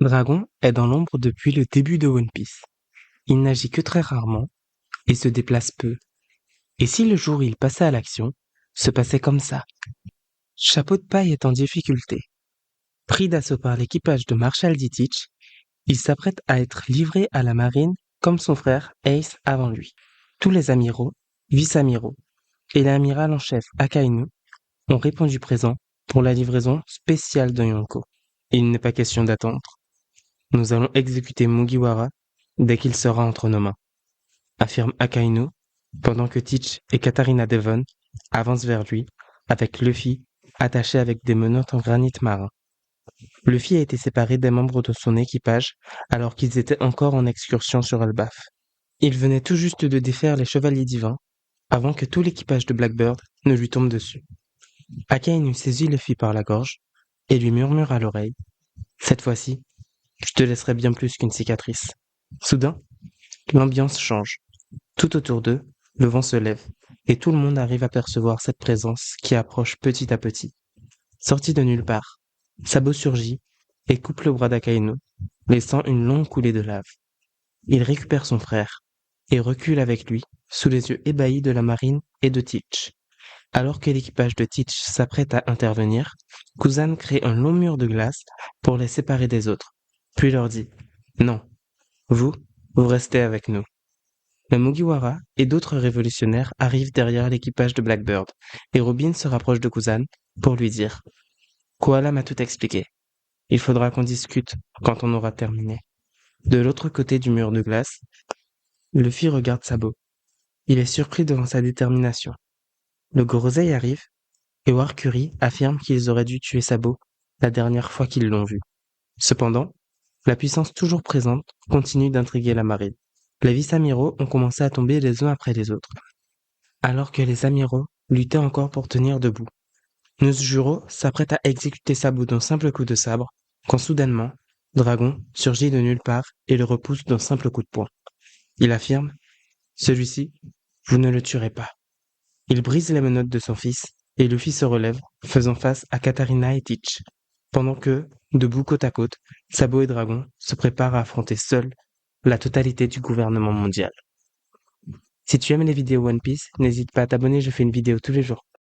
Dragon est dans l'ombre depuis le début de One Piece. Il n'agit que très rarement et se déplace peu. Et si le jour où il passait à l'action, se passait comme ça. Chapeau de paille est en difficulté. Pris d'assaut par l'équipage de Marshall D. Teach, il s'apprête à être livré à la marine comme son frère Ace avant lui. Tous les amiraux, vice-amiraux et l'amiral en chef Akainu ont répondu présent pour la livraison spéciale de Yonko. Il n'est pas question d'attendre. Nous allons exécuter Mugiwara dès qu'il sera entre nos mains, affirme Akainu, pendant que Teach et Katarina Devon avancent vers lui, avec Luffy attaché avec des menottes en granit marin. Luffy a été séparé des membres de son équipage alors qu'ils étaient encore en excursion sur Elbaf. Il venait tout juste de défaire les chevaliers divins avant que tout l'équipage de Blackbird ne lui tombe dessus. Akainu saisit Luffy par la gorge et lui murmure à l'oreille « Cette fois-ci, je te laisserai bien plus qu'une cicatrice. » Soudain, l'ambiance change. Tout autour d'eux, le vent se lève, et tout le monde arrive à percevoir cette présence qui approche petit à petit. Sorti de nulle part, Sabo surgit et coupe le bras d'Akainu, laissant une longue coulée de lave. Il récupère son frère et recule avec lui, sous les yeux ébahis de la marine et de Teach. Alors que l'équipage de Teach s'apprête à intervenir, Kuzan crée un long mur de glace pour les séparer des autres, puis leur dit « Non, vous restez avec nous. » Le Mugiwara et d'autres révolutionnaires arrivent derrière l'équipage de Blackbird, et Robin se rapproche de Kuzan pour lui dire « Koala m'a tout expliqué. Il faudra qu'on discute quand on aura terminé. » De l'autre côté du mur de glace, Luffy regarde Sabo. Il est surpris devant sa détermination. Le Gorosei arrive, et Warkuri affirme qu'ils auraient dû tuer Sabo la dernière fois qu'ils l'ont vu. Cependant, la puissance toujours présente continue d'intriguer la marine. Les vice-amiraux ont commencé à tomber les uns après les autres, alors que les amiraux luttaient encore pour tenir debout. Nozjuro s'apprête à exécuter Sabo d'un simple coup de sabre, quand soudainement, Dragon surgit de nulle part et le repousse d'un simple coup de poing. Il affirme « Celui-ci, vous ne le tuerez pas. » Il brise les menottes de son fils et Luffy se relève, faisant face à Katarina et Teach, pendant que, debout côte à côte, Sabo et Dragon se préparent à affronter seuls la totalité du gouvernement mondial. Si tu aimes les vidéos One Piece, n'hésite pas à t'abonner, je fais une vidéo tous les jours.